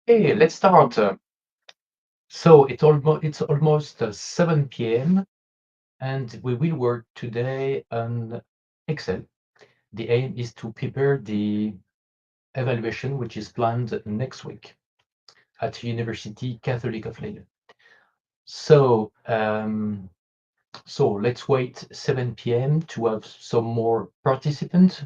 Hey, let's start. So it's almost 7 p.m. and we will work today on Excel. The aim is to prepare the evaluation which is planned next week at University Catholic of Lille. So so let's wait 7 p.m. to have some more participants.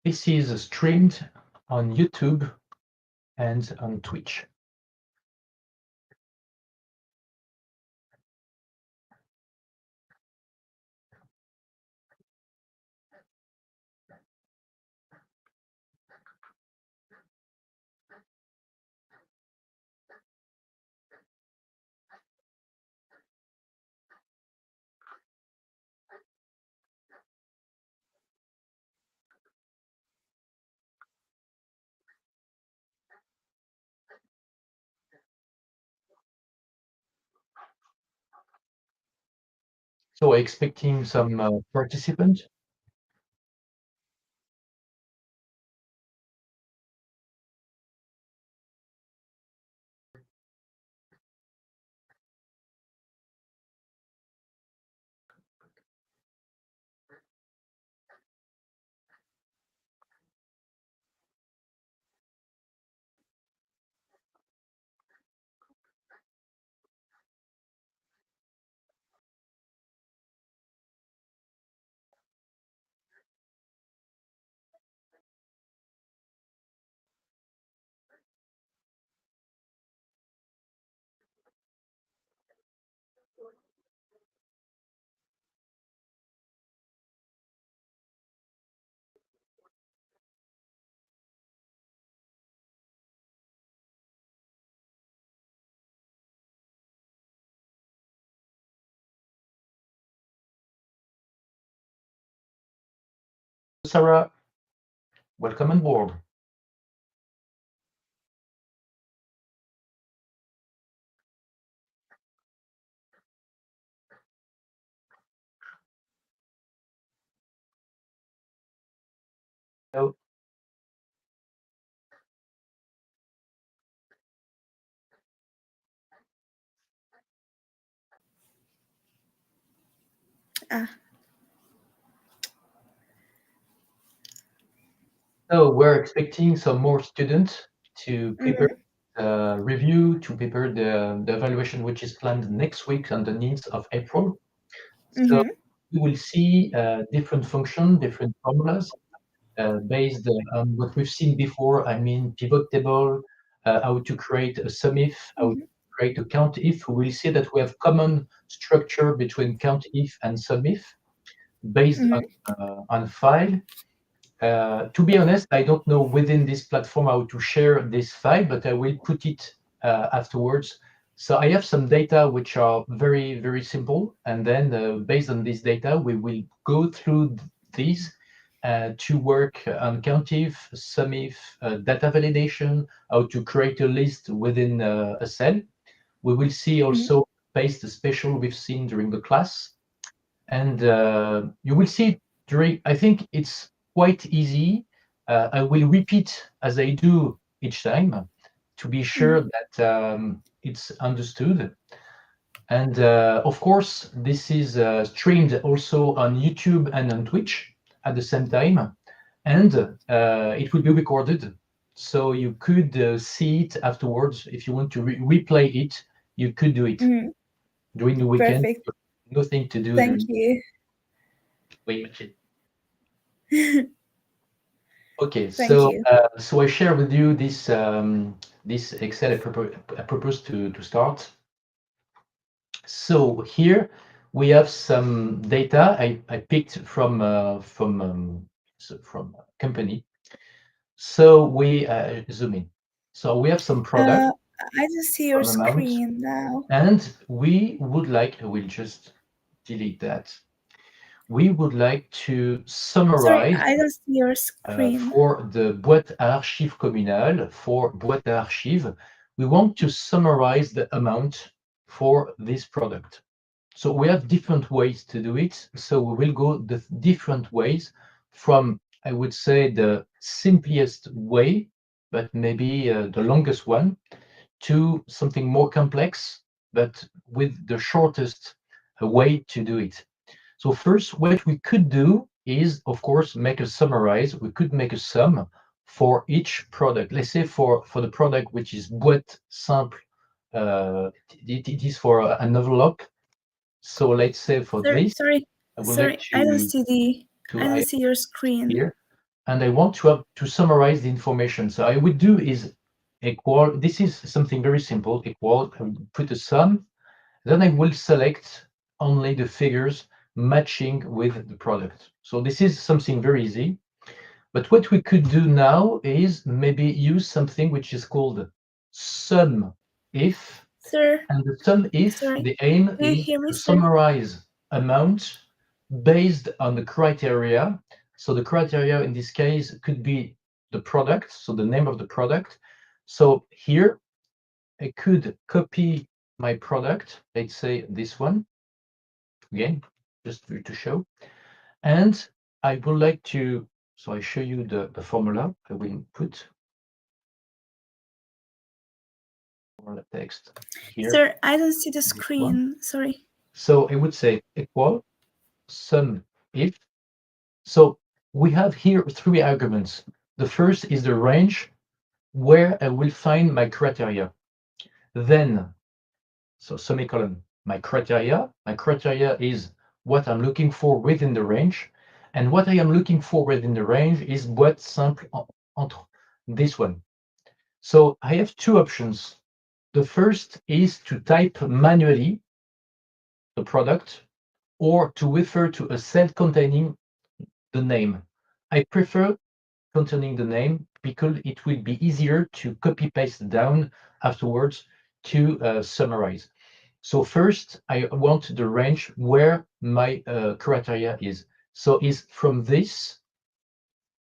This is streamed on YouTube and on Twitch. So expecting some participants. Sarah, welcome on board. Oh, Ah, so we're expecting some more students to prepare mhm, review, to prepare the evaluation, which is planned next week on the 9th of April. So mhm, we will see different functions, different formulas based on what we've seen before. I mean, pivot table, how to create a SUMIF, how to mhm, create a COUNTIF. We will see that we have common structure between COUNTIF and SUMIF based mhm, on file. To be honest, I don't know within this platform how to share this file, but I will put it afterwards. So I have some data which are very, very simple. And then based on this data, we will go through these to work on COUNTIF, SUMIF, data validation, how to create a list within a cell. We will see mhm, also paste special we've seen during the class. And you will see during, I think it's quite easy. I will repeat as I do each time to be sure mhm, that it's understood. And of course, this is streamed also on YouTube and on Twitch at the same time. And it will be recorded. So you could see it afterwards. If you want to replay it, you could do it mhm. during the weekend. Perfect. Nothing to do Thank during you. the week. Okay, Thank so you. I share with you this Excel I propose to start. So here we have some data I picked from a company. So we zoom in. So we have some product, Uh, I just see your some amount, screen now. and we would like. I will just delete that. we would like to Sorry, summarize I don't see your screen. for the boîte à archives communale, for boîte à archives, we want to summarize the amount for this product. So we have different ways to do it. So we will go the different ways from, I would say, the simplest way, but maybe the longest one, to something more complex, but with the shortest way to do it. So first, what we could do is, of course, make a summarize. We could make a sum for each product. Let's say for the product which is boîte simple, it is for an envelope. So let's say for Sorry, this, sorry, I would like sorry. I don't I see your screen. here, and I want to have to summarize the information. So I would do is equal. This is something very simple. Equal. I would put a sum. Then I will select only the figures matching with the product. So this is something very easy. But what we could do now is maybe use something which is called sum if. Sir, And the sum if, sorry. the aim Do you is hear me, to sir? summarize amount based on the criteria. So the criteria in this case could be the product, so the name of the product. So here I could copy my product, let's say this one, again, just to show. And I would like to, so I show you the formula I will put formula text here, Sir, I don't see the this one. screen. Sorry. So I would say equal sum if. So we have here three arguments. The first is the range where I will find my criteria. Then, so semicolon, my criteria. My criteria is what I'm looking for within the range. And what I am looking for within the range is boîte simple entre this one. So I have two options. The first is to type manually the product or to refer to a cell containing the name. I prefer containing the name because it will be easier to copy paste down afterwards to summarize. So first, I want the range where my criteria is. So is from this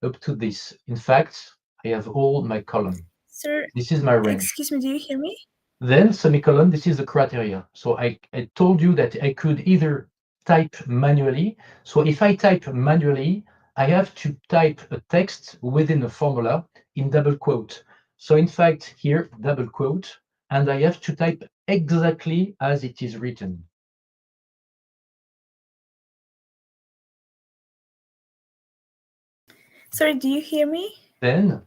up to this. In fact, I have all my column. Sir, This is my range. excuse me, do you hear me? Then semicolon, this is the criteria. So I told you that I could either type manually. So if I type manually, I have to type a text within a formula in double quote. So in fact, here, double quote, and I have to type exactly as it is written. Sorry, do you hear me? Then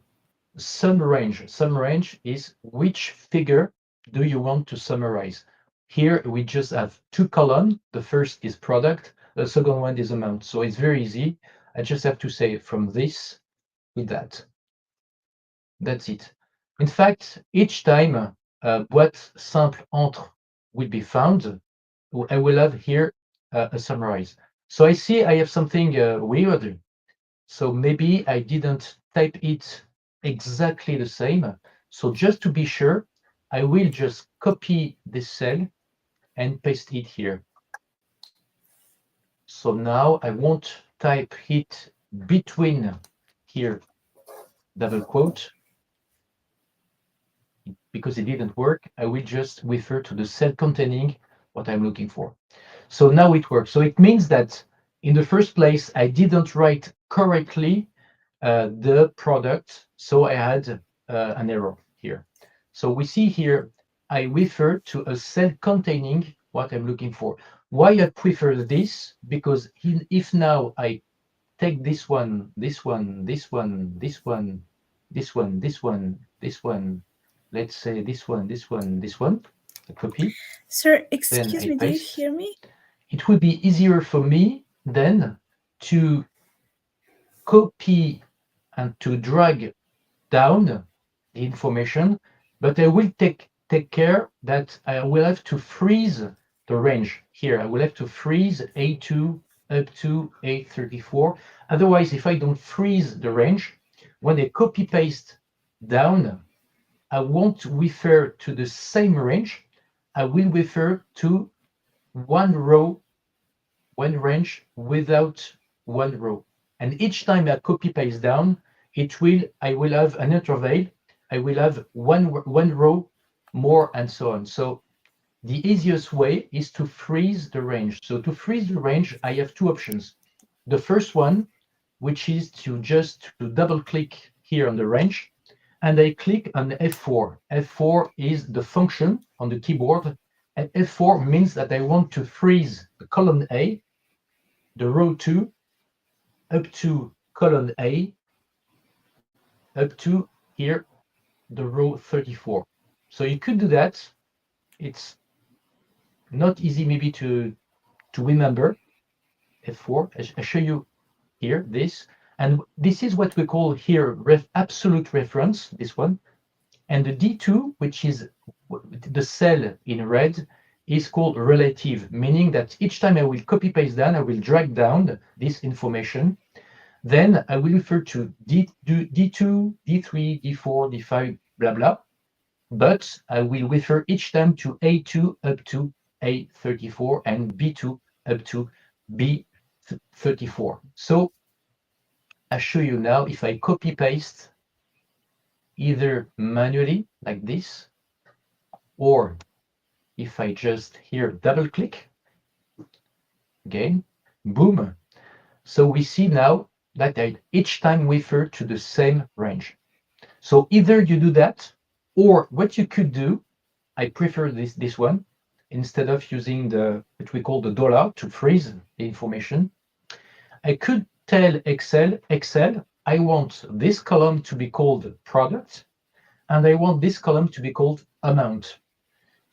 sum range. Sum range is which figure do you want to summarize? Here we just have two columns. The first is product, the second one is amount. So it's very easy. I just have to say from this with that. That's it. In fact, each time boîte simple entre will be found, I will have here a summarize. So I see I have something weird. So maybe I didn't type it exactly the same. So just to be sure, I will just copy this cell and paste it here. So now I won't type it between here, double quote, because it didn't work. I will just refer to the cell containing what I'm looking for. So now it works. So it means that in the first place, I didn't write correctly the product, so I had an error here. So we see here, I refer to a cell containing what I'm looking for. Why I prefer this? Because if now I take this one, this one, this one, this one, this one, this one, this one, let's say this one, this one, this one, I copy, Sir, then excuse I me, do you paste. hear me? It will be easier for me then to copy and to drag down the information, but I will take care that I will have to freeze the range here. I will have to freeze A2 up to A34. Otherwise, if I don't freeze the range, when I copy paste down, I won't refer to the same range. I will refer to one row one range without one row. And each time I copy paste down, I will have an interval. I will have one row more and so on. So the easiest way is to freeze the range. So to freeze the range, I have two options. The first one, which is to just to double click here on the range, and I click on F4. F4 is the function on the keyboard, and F4 means that I want to freeze the column A, the row 2, up to column A, up to here, the row 34. So you could do that. It's not easy maybe to remember. F4, I show you here this, and this is what we call here absolute reference, this one. And the D2, which is the cell in red, is called relative, meaning that each time I will copy paste down, I will drag down this information. Then I will refer to D2, D3, D4, D5, blah, blah. But I will refer each time to A2 up to A34 and B2 up to B34. So I show you now if I copy paste either manually like this, or if I just here double click again, boom. So we see now that I each time refer to the same range. So either you do that, or what you could do, I prefer this one, instead of using what we call the dollar to freeze the information. I could tell Excel, I want this column to be called product, and I want this column to be called amount.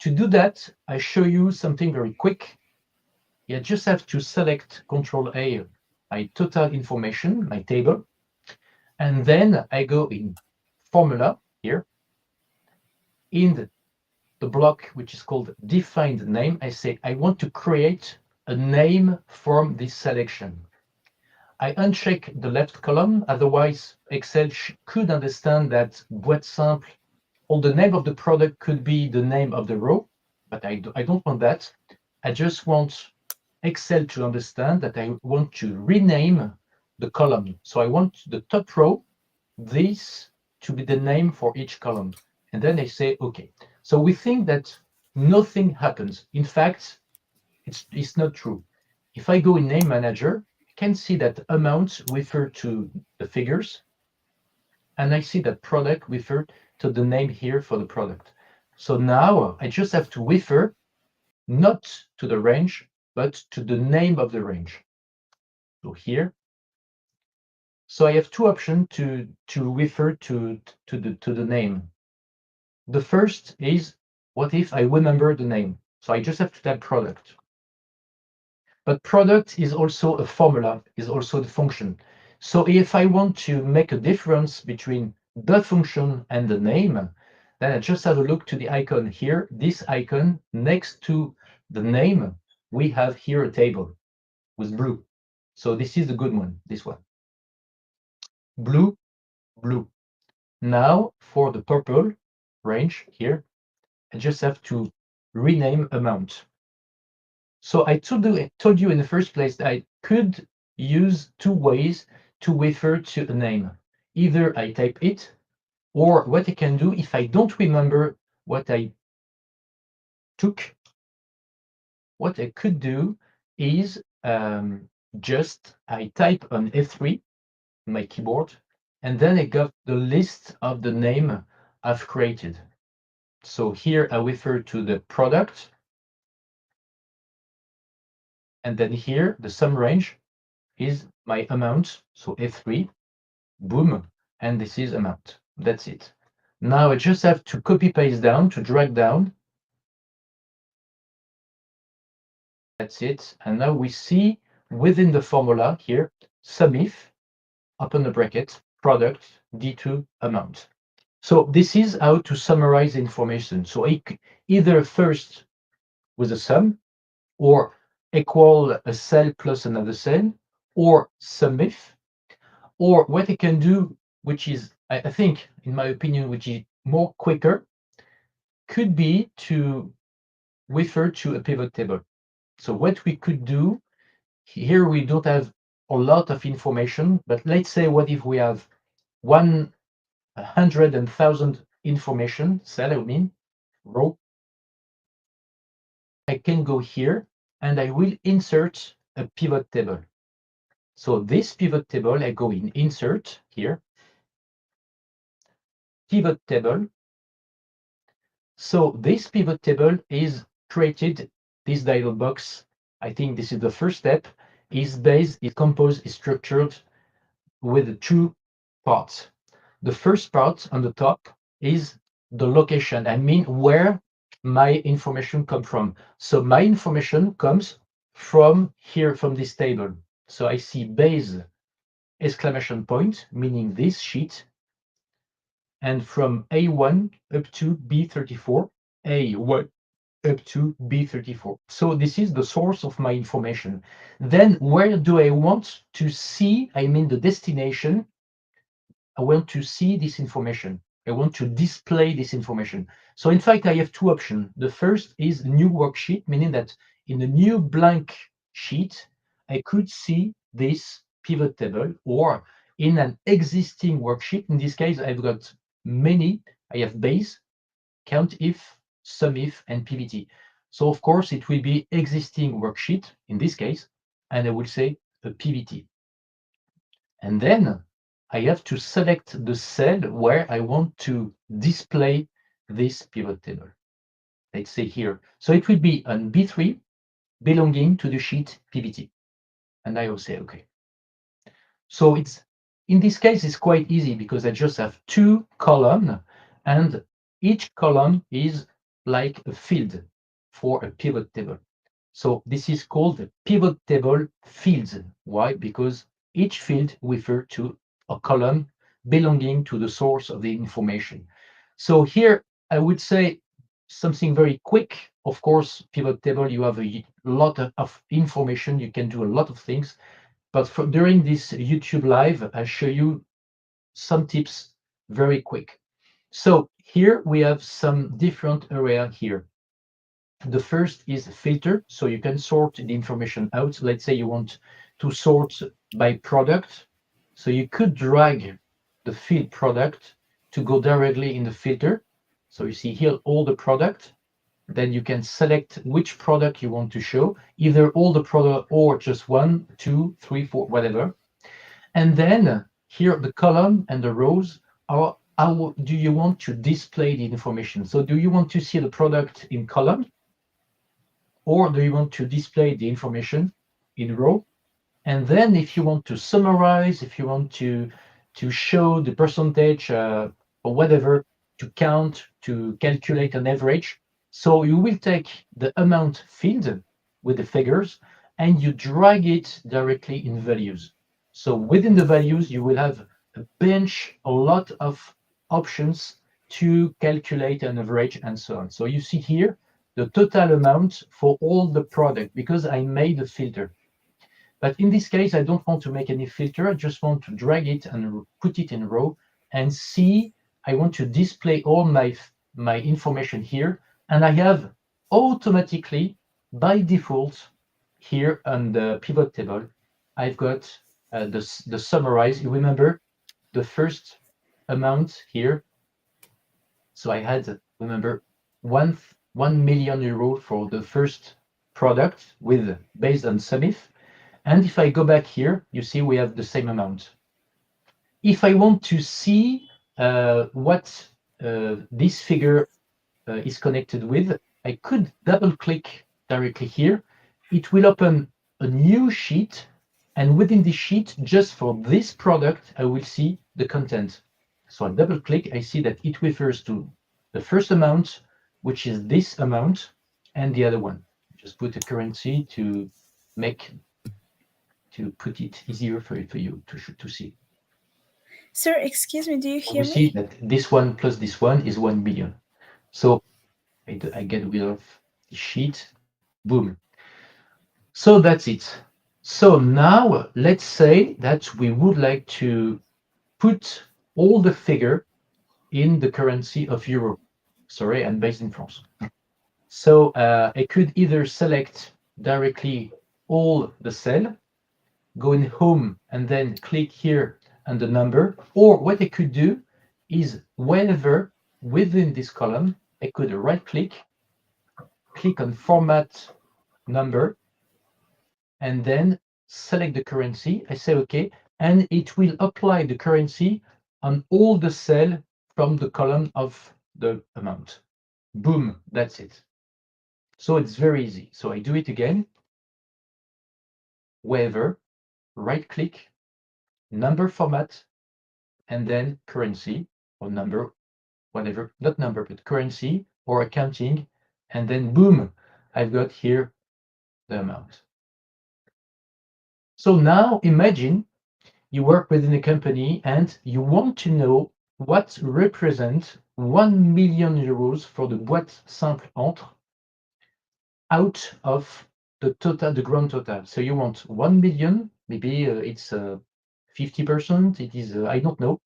To do that, I show you something very quick. You just have to select Control A, my total information, my table, and then I go in formula here. In the block which is called defined name, I say I want to create a name from this selection. I uncheck the left column, otherwise Excel could understand that boîte simple, or the name of the product could be the name of the row, but I don't want that. I just want Excel to understand that I want to rename the column. So I want the top row, this to be the name for each column. And then I say, okay. So we think that nothing happens. In fact, it's not true. If I go in Name Manager, I can see that amounts refer to the figures, and I see that product refer to the name here for the product. So now I just have to refer not to the range, but to the name of the range. So here, so I have two options to refer to the name. The first is, what if I remember the name? So I just have to type product. But product is also a formula, is also the function. So if I want to make a difference between the function and the name, then I just have a look to the icon here. This icon next to the name, we have here a table with blue. So this is the good one, this one. Blue, blue. Now for the purple range here, I just have to rename amount. So I told you in the first place that I could use two ways to refer to a name. Either I type it, or what I can do if I don't remember what I took, what I could do is just I type on F3 on my keyboard, and then I got the list of the name I've created. So here I refer to the product, and then here the sum range is my amount, so F3, boom, and this is amount. That's it. Now I just have to copy paste down, to drag down. That's it. And now we see within the formula here, SUMIF, open the bracket, product, D2, amount. So this is how to summarize information. So either first with a sum, or equal a cell plus another cell, or SUMIF, or what I can do, which is, I think, in my opinion, which is more quicker, could be to refer to a pivot table. So what we could do Here we don't have a lot of information, but let's say what if we have 100,000 information cell, I mean, row. I can go here and I will insert a pivot table. So this pivot table, I go in insert here, pivot table. So this pivot table is created, this dialog box, I think this is the first step, is based, is composed, is structured with two parts. The first part on the top is the location. I mean where my information come from. So my information comes from here, from this table. So I see base exclamation point, meaning this sheet, and from A1 up to B34, A1 up to B34. So this is the source of my information. Then where do I want to see, I mean the destination, I want to see this information. I want to display this information. So in fact, I have two options. The first is new worksheet, meaning that in a new blank sheet, I could see this pivot table, or in an existing worksheet. In this case, I've got many. I have base, COUNTIF, SUMIF, and PBT. So of course, it will be existing worksheet in this case, and I will say a PBT. And then I have to select the cell where I want to display this pivot table. Let's say here. So it will be on B3 belonging to the sheet PBT. And I will say, okay. So it's, in this case, it's quite easy because I just have two columns, and each column is like a field for a pivot table. So this is called pivot table fields. Why? Because each field refers to a column belonging to the source of the information. So here I would say something very quick. Of course, pivot table, you have a lot of information. You can do a lot of things. But during this YouTube live, I'll show you some tips very quick. So here we have some different area here. The first is filter, so you can sort the information out. Let's say you want to sort by product. So you could drag the field product to go directly in the filter. So you see here all the product. Then you can select which product you want to show, either all the product or just 1, 2, 3, 4, whatever. And then here the column and the rows are how do you want to display the information. So do you want to see the product in column, or do you want to display the information in row? And then if you want to summarize, if you want to show the percentage or whatever, to count, to calculate an average, so you will take the amount field with the figures and you drag it directly in values. So within the values, you will have a bench, a lot of options to calculate an average and so on. So you see here the total amount for all the product because I made a filter. But in this case, I don't want to make any filter. I just want to drag it and put it in a row and see. I want to display all my information here. And I have automatically, by default, here on the pivot table, I've got the summarize. You remember the first amount here. So I had, remember, 1 million euro for the first product with based on SUMIF. And if I go back here, you see we have the same amount. If I want to see what this figure is connected with, I could double click directly here. It will open a new sheet. And within the sheet, just for this product, I will see the content. So I double click, I see that it refers to the first amount, which is this amount, and the other one. Just put a currency to put it easier for you to see. Sir, excuse me, do you hear We see me? that this one plus this one is 1 million. So I get rid of the sheet, boom. So that's it. So now let's say that we would like to put all the figure in the currency of euro. Sorry, I'm based in France. So I could either select directly all the cell, go in home and then click here on the number. Or what I could do is wherever within this column, I could right click on format number, and then select the currency. I say OK, and it will apply the currency on all the cell from the column of the amount. Boom, that's it. So it's very easy. So I do it again. Wherever, right click, number format, and then currency or number, whatever, not number, but currency or accounting. And then boom, I've got here the amount. So now imagine you work within a company and you want to know what represents 1 million euros for the boîte simple entre out of the total, the grand total. So you want 1 million, maybe it's 50%, it is, I don't know.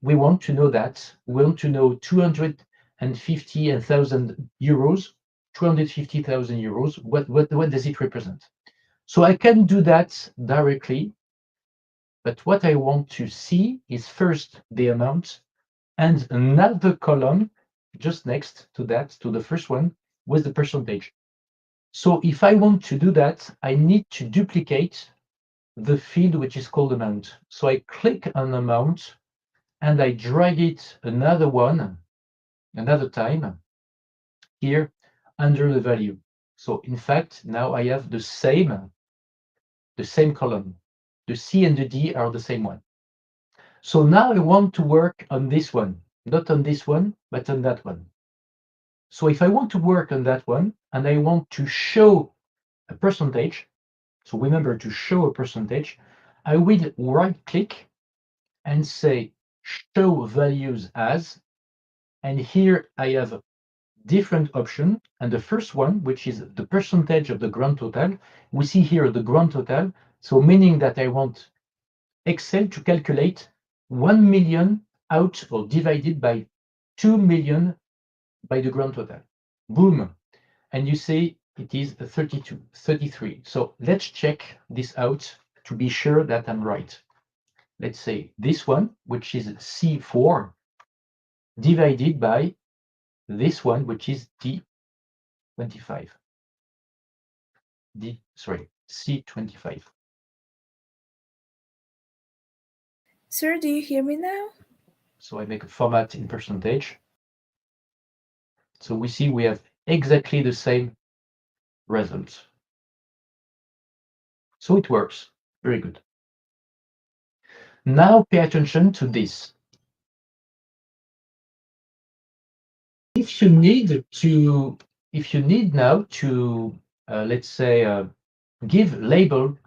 We want to know that. We want to know 250,000 euros, 250,000 euros. What does it represent? So I can do that directly. But what I want to see is first the amount and another column just next to that, to the first one, with the percentage. So if I want to do that, I need to duplicate the field which is called amount. So I click on amount and I drag it another time here under the value. So in fact, now I have the same column. The C and the D are the same one. So now I want to work on this one, not on this one, but on that one. So if I want to work on that one and I want to show a percentage, so remember to show a percentage, I will right click and say show values as, and here I have different option. And the first one, which is the percentage of the grand total, we see here the grand total. So meaning that I want Excel to calculate 1 million out or divided by 2 million by the grand total. Boom. And you say it is 32, 33. So let's check this out to be sure that I'm right. Let's say this one, which is C4, divided by this one, which is D25. C25. Sir, do you hear me now? So I make a format in percentage. So we see we have exactly the same result. So it works. Very good. Now pay attention to this. If you need now to, let's say, give another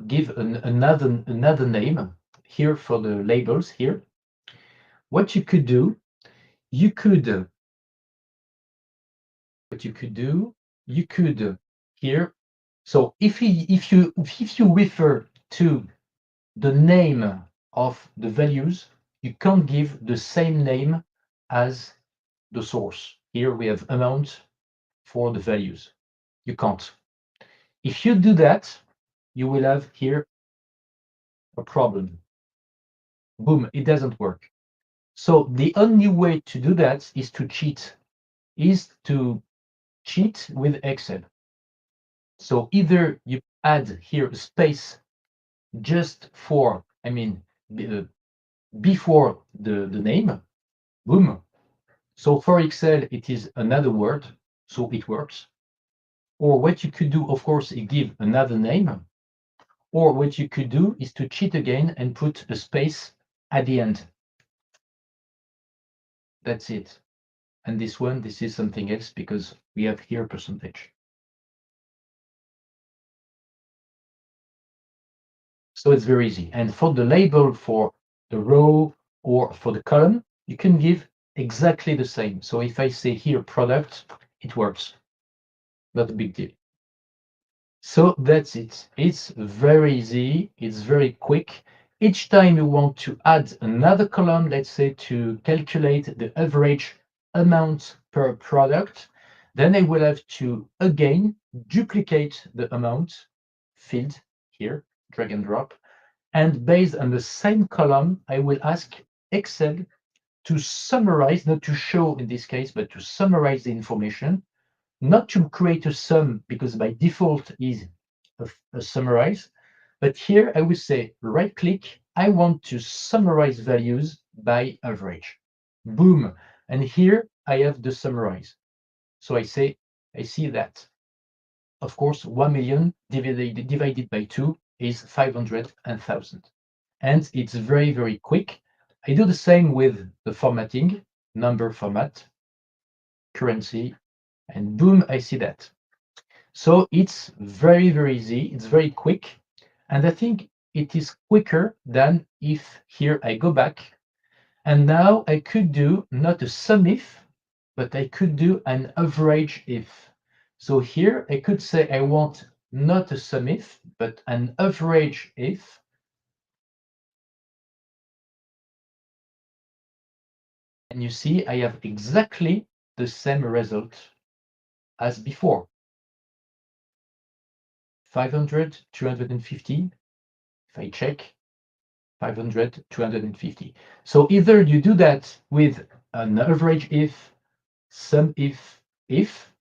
name here for the labels here, what you could do, you could here. So if you refer to the name of the values, you can't give the same name as the source. Here we have amount for the values. You can't. If you do that, you will have here a problem. Boom, it doesn't work. So the only way to do that is to cheat with Excel. So either you add here a space just for, before the name, boom. So for Excel, it is another word, so it works. Or what you could do, of course, is give another name. Or what you could do is to cheat again and put a space at the end. That's it. And this one, this is something else because we have here a percentage. So it's very easy. And for the label for the row or for the column, you can give exactly the same. So if I say here product, it works. Not a big deal. So that's it. It's very easy. It's very quick. Each time you want to add another column, let's say to calculate the average amount per product, then I will have to again duplicate the amount field here, drag and drop, And based on the same column, I will ask Excel to summarize, not to show in this case, but to summarize the information, not to create a sum because by default is a summarize. But here I will say right click, I want to summarize values by average. Boom. And here I have the summarize. So I see that. Of course, 1 million divided by 2 is 500 and 1,000. And it's very, very quick. I do the same with the formatting, number format, currency, and boom, I see that. So it's very, very easy. It's very quick. And I think it is quicker than if here I go back and now I could do not a SUMIF, but I could do an average if. So here I could say I want not a SUMIF, but an average if. And you see, I have exactly the same result as before. 500, 250. If I check, 500, 250. So either you do that with an average if, SUMIF, if,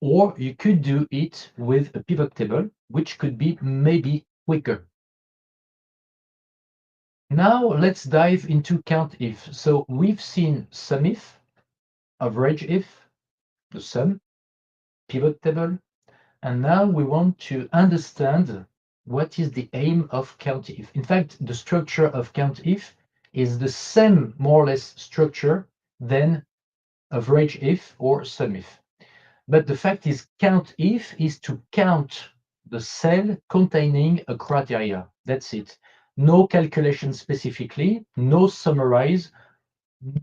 or you could do it with a pivot table, which could be maybe quicker. Now let's dive into COUNTIF. So we've seen SUMIF, average if, the sum, pivot table, and now we want to understand what is the aim of COUNTIF. In fact, the structure of COUNTIF is the same, more or less, structure than average if or SUMIF. But the fact is, COUNTIF is to count the cell containing a criteria. That's it. No calculation specifically, no summarize,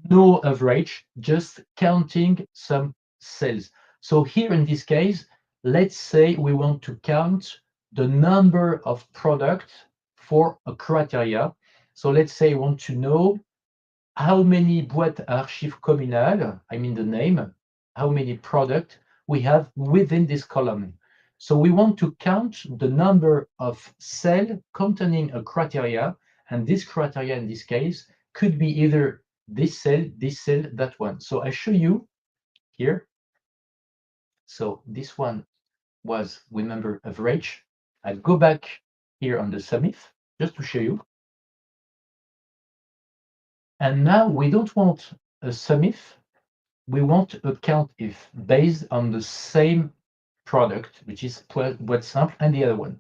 no average, just counting some cells. So here in this case, let's say we want to count the number of products for a criteria. So let's say I want to know how many boîtes à archives communales, I mean the name, how many products we have within this column. So we want to count the number of cells containing a criteria, and this criteria in this case could be either this cell, that one. So I show you here. So this one was, remember, average. I'll go back here on the SUMIF just to show you. And now we don't want a SUMIF, we want a COUNTIF based on the same product, which is boîte simple and the other one.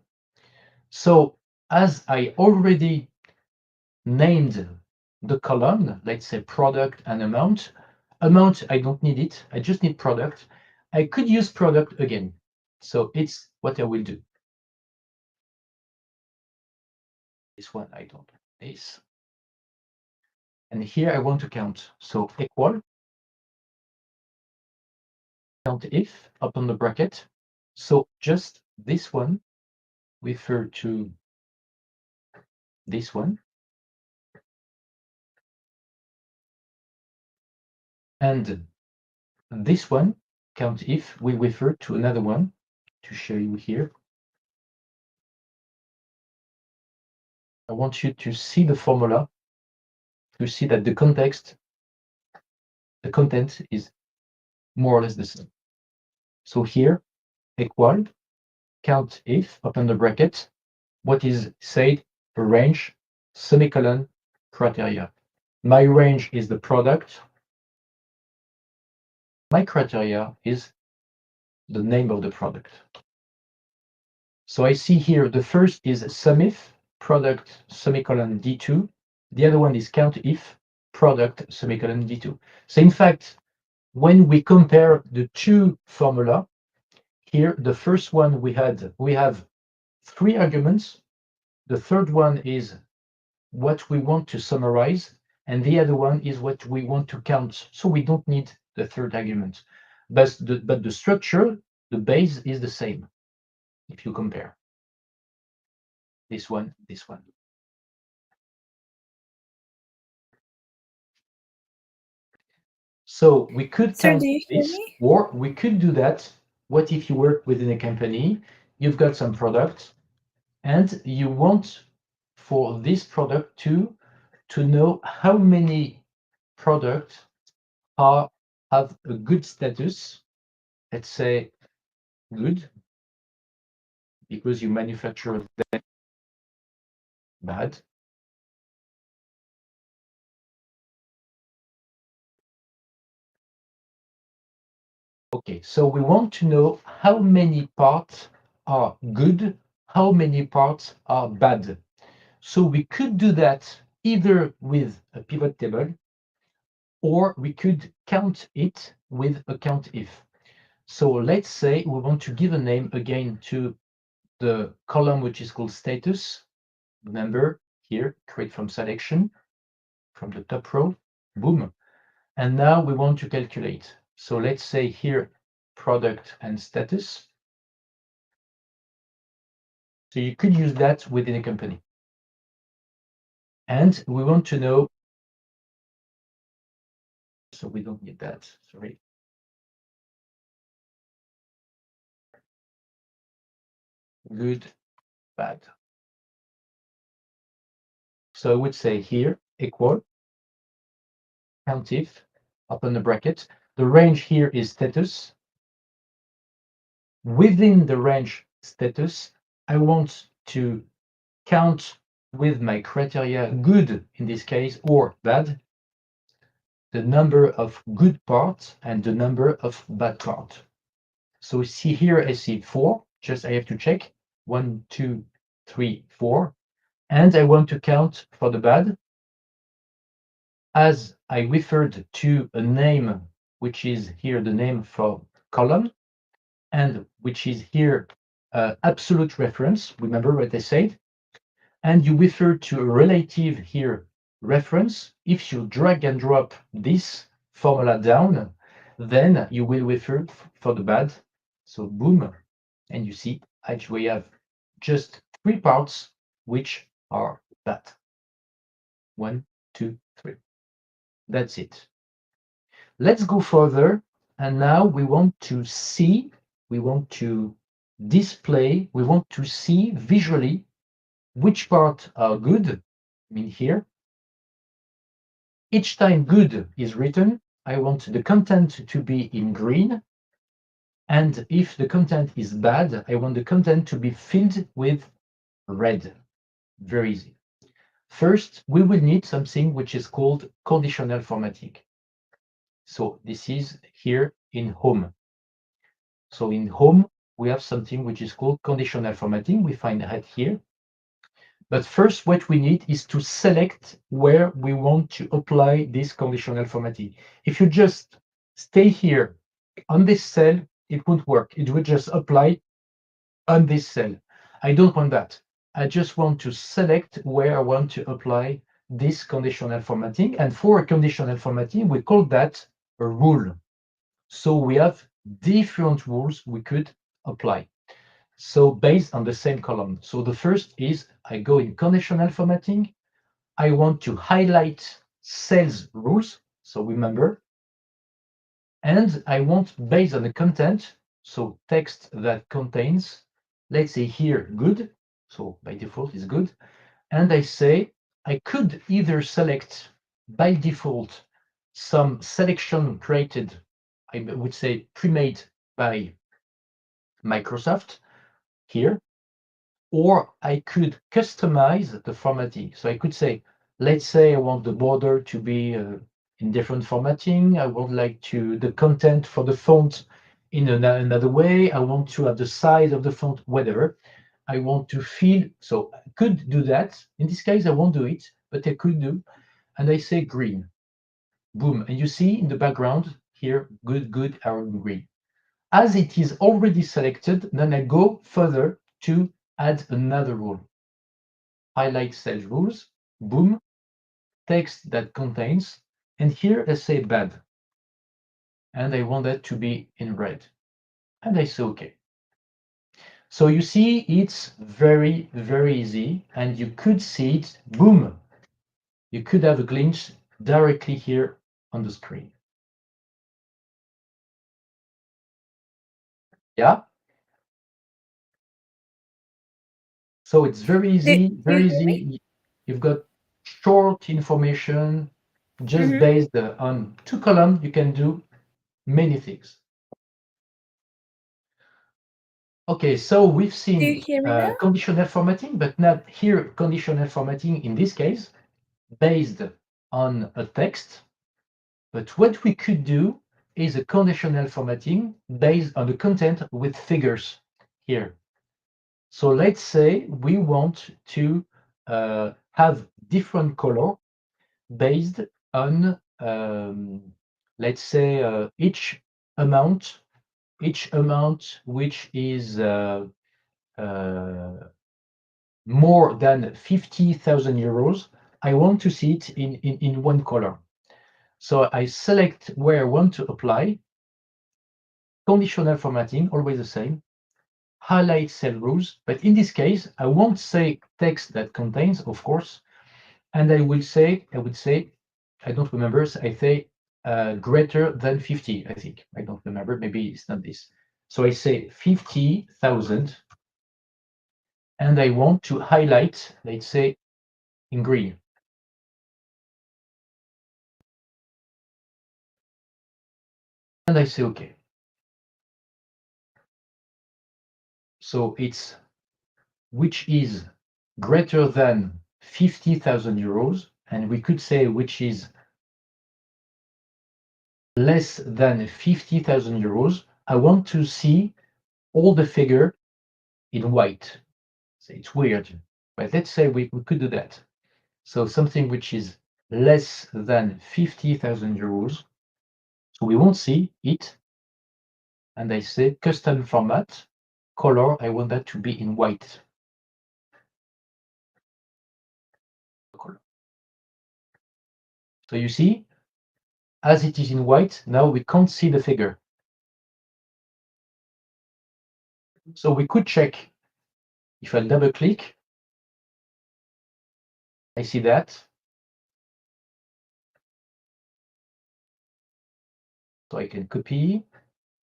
So as I already named the column, let's say product and amount. Amount, I don't need it. I just need product. I could use product again. So it's what I will do. This one, I don't. This. And here I want to count. So equal, COUNTIF, open the bracket. So just this one refer to this one. And this one, COUNTIF, we refer to another one to show you here. I want you to see the formula, to see that the content is more or less the same. So here, equal, COUNTIF, open the bracket, what is said, a range, semicolon, criteria. My range is the product. My criteria is the name of the product. So I see here the first is SUMIF, product, semicolon, D2. The other one is COUNTIF, product, semicolon, D2. So in fact, when we compare the two formula, here, the first one we have three arguments. The third one is what we want to summarize, and the other one is what we want to count. So we don't need the third argument. But the structure, the base is the same if you compare this one, this one. So we could Sir, count do you hear this, me? or we could do that. What if you work within a company, you've got some product, and you want for this product to know how many products have a good status. Let's say good, because you manufacture them. Bad. Okay, so we want to know how many parts are good, how many parts are bad. So we could do that either with a pivot table, or we could count it with a COUNTIF. So let's say we want to give a name again to the column which is called status. Remember here, create from selection, from the top row, boom. And now we want to calculate. So let's say here, product and status. So you could use that within a company. And we want to know, so we don't need that, sorry. Good, bad. So I would say here, equal, COUNTIF, open the bracket. The range here is status. Within the range status, I want to count with my criteria good in this case, or bad, the number of good parts and the number of bad parts. So see here, I see 4, just I have to check 1, 2, 3, 4, and I want to count for the bad. As I referred to a name, which is here the name for column, and which is here absolute reference, remember what I said, and you refer to a relative here reference. If you drag and drop this formula down, then you will refer for the bad. So boom, and you see actually we have just 3 parts which are bad. 1, 2, 3. That's it. Let's go further, and now we want to see, we want to display, we want to see visually which parts are good. I mean here, each time good is written, I want the content to be in green. And if the content is bad, I want the content to be filled with red. Very easy. First, we will need something which is called conditional formatting. So this is here in home. So in home, we have something which is called conditional formatting. We find that here. But first, what we need is to select where we want to apply this conditional formatting. If you just stay here on this cell, it won't work. It would just apply on this cell. I don't want that. I just want to select where I want to apply this conditional formatting. And for a conditional formatting, we call that a rule. So we have different rules we could apply. So based on the same column. So the first is I go in conditional formatting. I want to highlight sales rules. So remember, and I want based on the content. So text that contains, let's say here, good. So by default is good. And I say I could either select by default some selection created, I would say pre-made by Microsoft here, or I could customize the formatting. So I could say, let's say I want the border to be in different formatting. I would like to the content for the font in another way. I want to have the size of the font, whatever. I want to fill. So I could do that. In this case, I won't do it, but I could do. And I say green. Boom. And you see in the background here, good, good, arrow green. As it is already selected, then I go further to add another rule. Highlight sales rules, boom, text that contains, and here I say bad. And I want that to be in red. And I say okay. So you see, it's very, very easy, and you could see it, boom. You could have a glimpse directly here on the screen. Yeah. So it's very Do easy, you very hear me? easy. you've got short information just Mhm. based on 2 columns. You can do many things. Okay, so we've Do you seen hear me now? conditional formatting, but not here conditional formatting in this case based on a text. But what we could do is a conditional formatting based on the content with figures here. So let's say we want to have different color based on, let's say, amount, each amount which is more than 50,000 euros. I want to see it in one color. So I select where I want to apply, conditional formatting, always the same, highlight cell rules, but in this case, I won't say text that contains, of course, and I would say, I don't remember, I say greater than 50, I think. I don't remember, maybe it's not this. So I say 50,000, and I want to highlight, let's say, in green. And I say, okay. So it's which is greater than 50,000 euros, and we could say which is less than 50,000 euros. I want to see all the figure in white. So it's weird, but let's say we could do that. So something which is less than 50,000 euros. So we won't see it. And I say custom format, color, I want that to be in white. So you see, as it is in white, now we can't see the figure. So we could check. If I double click, I see that. So I can copy,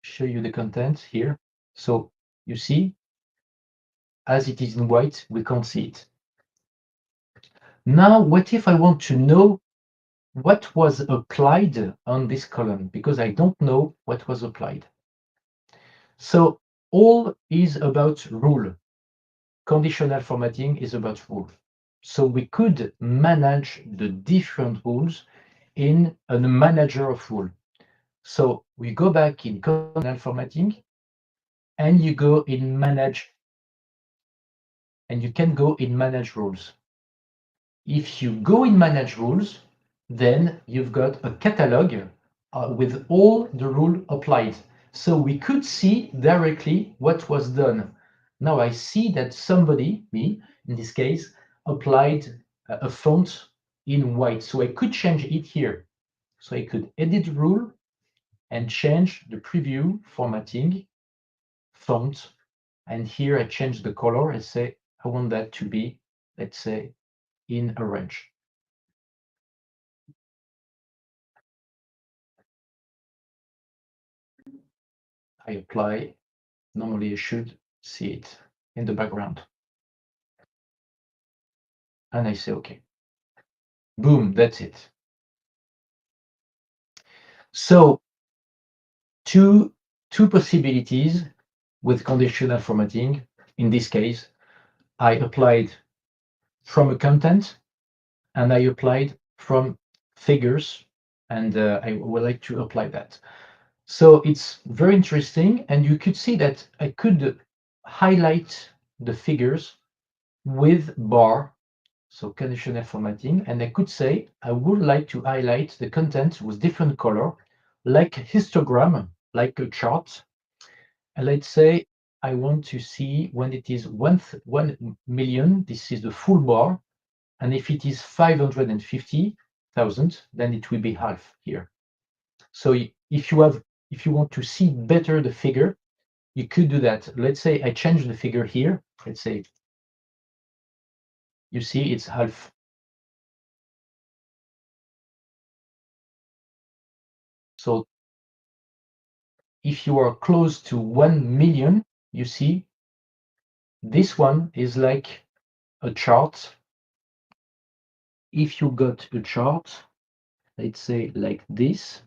show you the content here. So you see, as it is in white, we can't see it. Now, what if I want to know what was applied on this column? Because I don't know what was applied. So all is about rule. Conditional formatting is about rule. So we could manage the different rules in a manager of rule. So we go back in conditional formatting, and you go in manage, and you can go in manage rules. If you go in manage rules, then you've got a catalog with all the rule applied. So we could see directly what was done. Now I see that somebody, me in this case, applied a font in white. So I could change it here. So I could edit rule and change the preview formatting font. And here I change the color and say, I want that to be, let's say, in orange. I apply. Normally you should see it in the background. And I say, okay. Boom, that's it. So two possibilities with conditional formatting. In this case, I applied from a content and I applied from figures, and I would like to apply that. So it's very interesting, and you could see that I could highlight the figures with bar, so conditional formatting, and I could say I would like to highlight the content with different color, like histogram, like a chart. And let's say I want to see when it is 1 million, this is the full bar, and if it is 550,000, then it will be half here. So if you want to see better the figure, you could do that. Let's say I change the figure here. Let's say you see it's half. So if you are close to 1 million, you see this one is like a chart if you got a chart, let's say like this,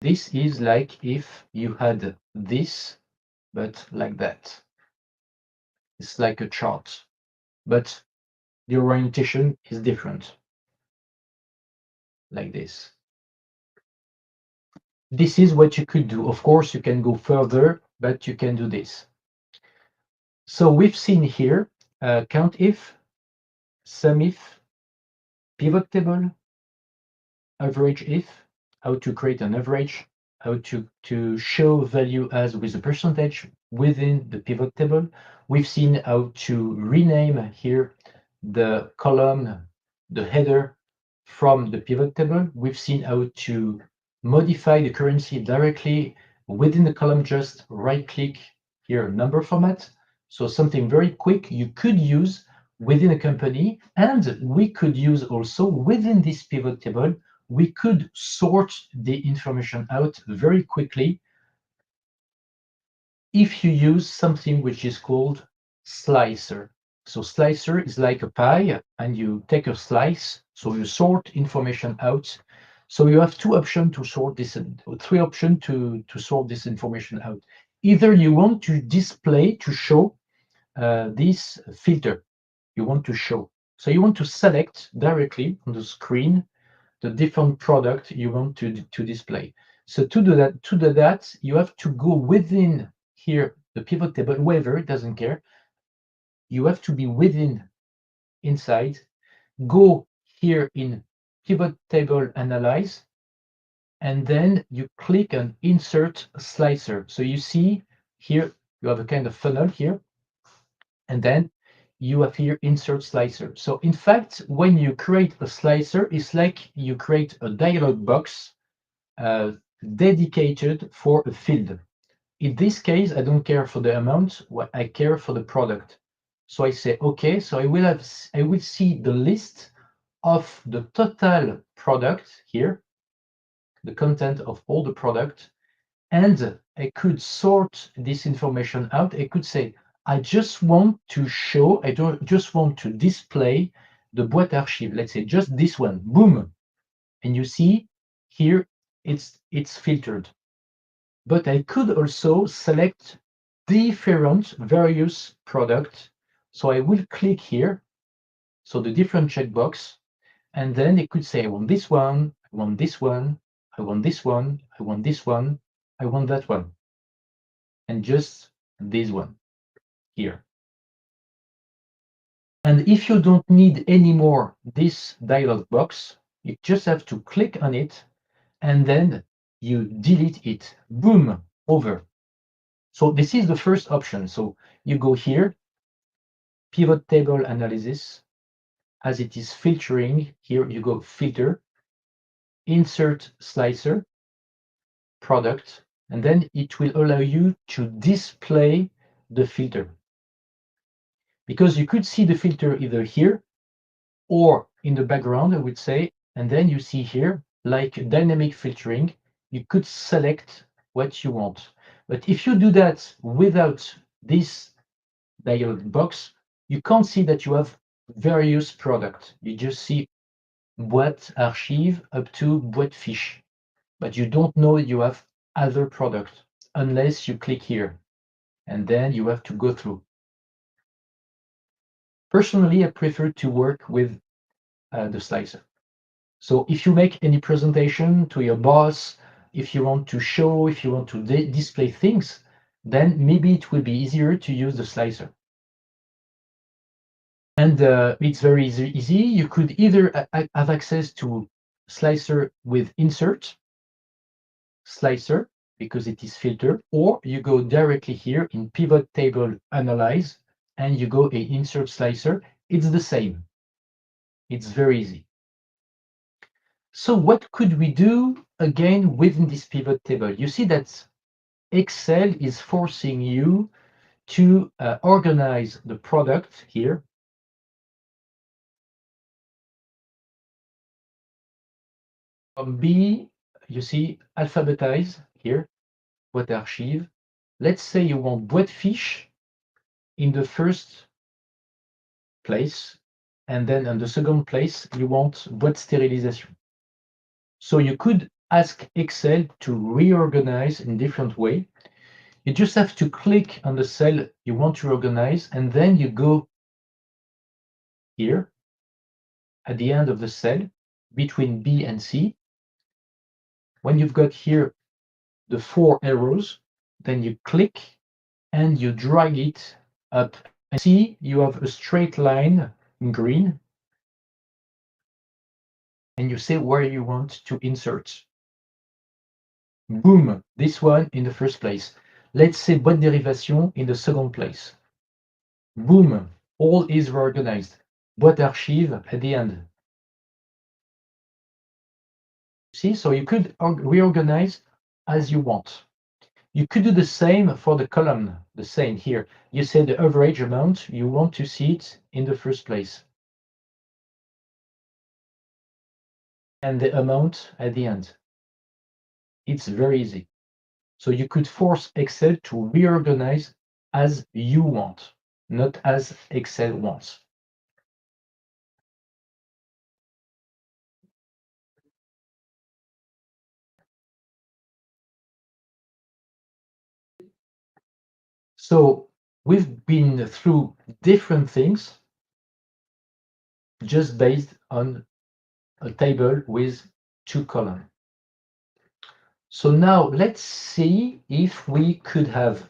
this is like if you had this, but like that. It's like a chart, but the orientation is different, like this. This is what you could do. Of course, you can go further, but you can do this. So we've seen here COUNTIF, SUMIF, pivot table, average if, how to create an average, how to show value as with a percentage within the pivot table. We've seen how to rename here the column, the header from the pivot table. We've seen how to modify the currency directly within the column, just right click here, number format. So something very quick you could use within a company, and we could use also within this pivot table, we could sort the information out very quickly if you use something which is called slicer. So slicer is like a pie, and you take a slice, so you sort information out. So you have two options to sort this, or three options to sort this information out. Either you want to display, to show this filter you want to show. So you want to select directly on the screen the different product you want to display. So to do that, you have to go within here the pivot table, wherever, it doesn't care. You have to be within, inside, go here in pivot table analyze, and then you click on insert slicer. So you see here you have a kind of funnel here, and then you have here insert slicer. So in fact, when you create a slicer, it's like you create a dialog box uh, dedicated for a field. In this case, I don't care for the amount, what I care for the product. So I say, okay, so I will see the list of the total product here, the content of all the product, and I could sort this information out. I could say, I just want to show, I don't just want to display the boîte archive. Let's say just this one, boom. And you see here, it's filtered. But I could also select different various products. So I will click here, so the different checkbox, and then it could say, I want this one, I want this one, I want this one, I want this one, I want that one, and just this one here. And if you don't need anymore this dialog box, you just have to click on it, and then you delete it. Boom, over. So this is the first option. So you go here, pivot table analysis. As it is filtering, here you go filter, insert slicer, product, and then it will allow you to display the filter. Because you could see the filter either here or in the background, I would say, and then you see here, like dynamic filtering, you could select what you want. But if you do that without this dialog box, you can't see that you have various products. You just see boîte archive up to boîte fiche, but you don't know you have other products unless you click here, and then you have to go through. Personally, I prefer to work with the slicer. So if you make any presentation to your boss, if you want to show, if you want to display things, then maybe it will be easier to use the slicer. And it's very easy. You could either have access to slicer with insert, slicer, because it is filtered, or you go directly here in pivot table analyze, and you go in insert slicer. It's the same. It's very easy. So what could we do again within this pivot table? You see that Excel is forcing you to organize the product here. From B, you see alphabetize here, boîte archive. Let's say you want boîte fiche. in the first place, and then on the second place, you want boîte stérilisation. So you could ask Excel to reorganize in different way. You just have to click on the cell you want to organize, and then you go here at the end of the cell between B and C. When you've got here the 4 arrows, then you click and you drag it up. And see, you have a straight line in green, and you say where you want to insert. Boom, this one in the first place. Let's say boîte dérivation in the second place. Boom, all is reorganized. Boîte archive at the end. See, so you could reorganize as you want. You could do the same for the column, the same here. You say the average amount, you want to see it in the first place. And the amount at the end. It's very easy. So you could force Excel to reorganize as you want, not as Excel wants. So we've been through different things just based on a table with 2 columns. So now let's see if we could have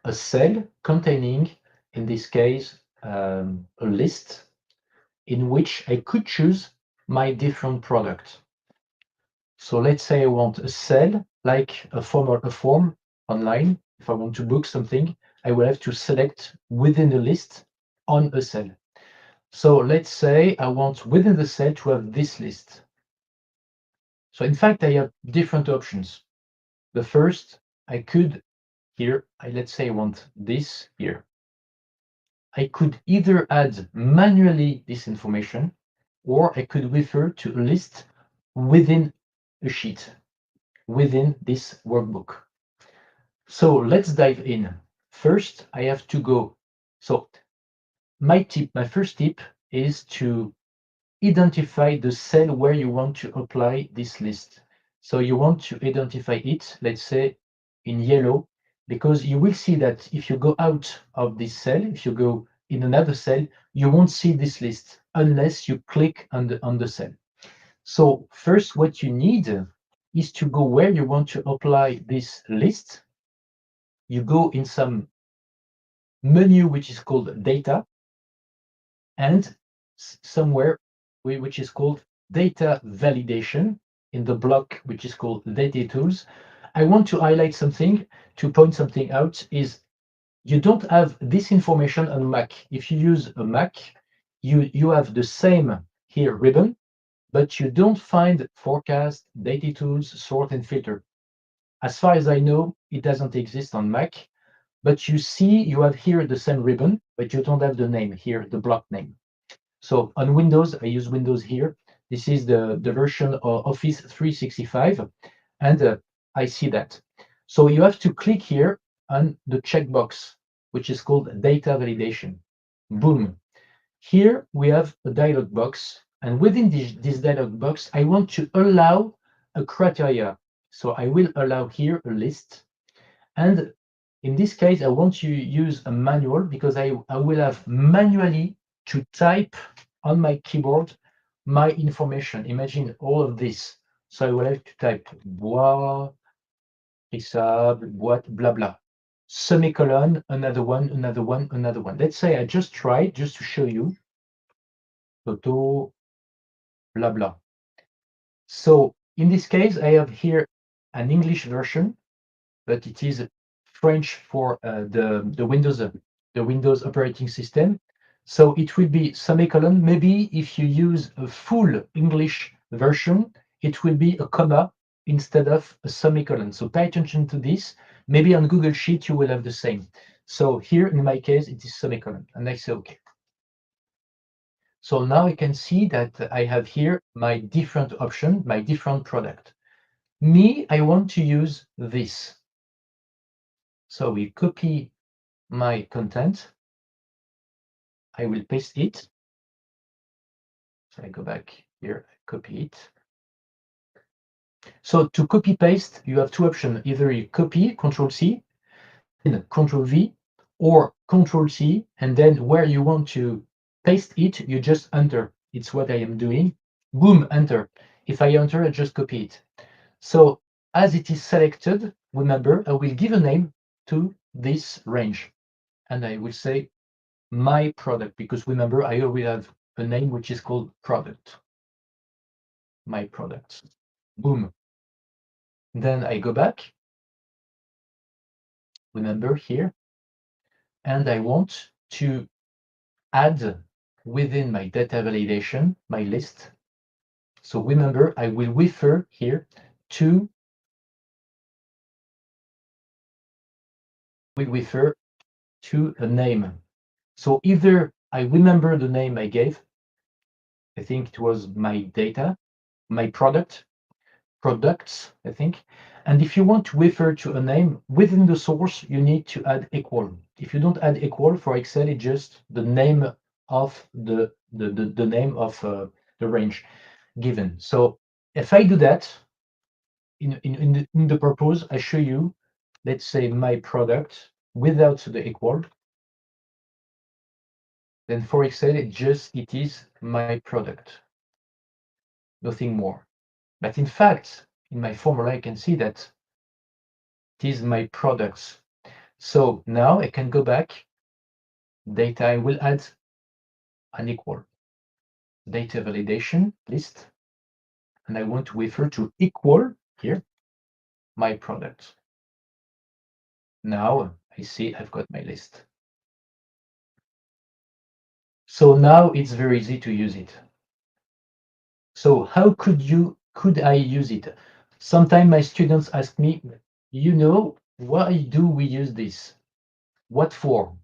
a cell containing, in this case, a list in which I could choose my different products. So let's say I want a cell like a form online. If I want to book something, I will have to select within the list on a cell. So let's say I want within the cell to have this list. So in fact, I have different options. The first, I could here, let's say I want this here. I could either add manually this information, or I could refer to a list within a sheet, within this workbook. So let's dive in. First, I have to go. So my first tip is to identify the cell where you want to apply this list. So you want to identify it, let's say in yellow, because you will see that if you go out of this cell, if you go in another cell, you won't see this list unless you click on the cell. So first, what you need is to go where you want to apply this list. You go in some menu which is called data, and somewhere which is called data validation in the block which is called data tools. I want to highlight something, to point something out, is you don't have this information on Mac. If you use a Mac, you have the same here ribbon, but you don't find forecast, data tools, sort and filter. As far as I know, it doesn't exist on Mac, but you see you have here the same ribbon, but you don't have the name here, the block name. So on Windows, I use Windows here. This is the version of Office 365, and I see that. So you have to click here on the checkbox, which is called data validation. Boom. Here we have a dialog box, and within this dialog box, I want to allow a criteria. So I will allow here a list, and in this case, I want to use a manual because I will have manually to type on my keyboard my information. Imagine all of this. So I will have to type bois, Rissable, boîte, blah, blah. Semicolon, another one, another one, another one. Let's say I just tried, just to show you. Photo, blah, blah. So in this case, I have here an English version, but it is French for the Windows operating system. So it will be semicolon. Maybe if you use a full English version, it will be a comma instead of a semicolon. So pay attention to this. Maybe on Google Sheet you will have the same. So here in my case it is semicolon, and I say okay. So now I can see that I have here my different option, my different product. Me, I want to use this. So we copy my content. I will paste it. So I go back here, copy it. So to copy paste, you have two options. Either you copy, Control C, then Control V, or Control C, and then where you want to paste it, you just enter. It's what I am doing. Boom, enter. If I enter, I just copy it. So as it is selected, remember, I will give a name to this range. And I will say my product, because remember, I already have a name which is called product. My products. Boom. Then I go back. Remember here. And I want to add within my data validation, my list. So remember, I will refer here to a name. So either I remember the name I gave, I think it was my data, my products, I think. And if you want to refer to a name within the source, you need to add equal. If you don't add equal for Excel, it's just the name of the name of the range given. So if I do that in the purpose, I show you, let's say my product without the equal. Then for Excel, it is my product, nothing more. But in fact, in my formula, I can see that it is my products. So now I can go back, data, I will add an equal, data validation list, and I want to refer to equal here, my product. Now I see I've got my list. So now it's very easy to use it. So how could I use it? Sometimes my students ask me, why do we use this? What for?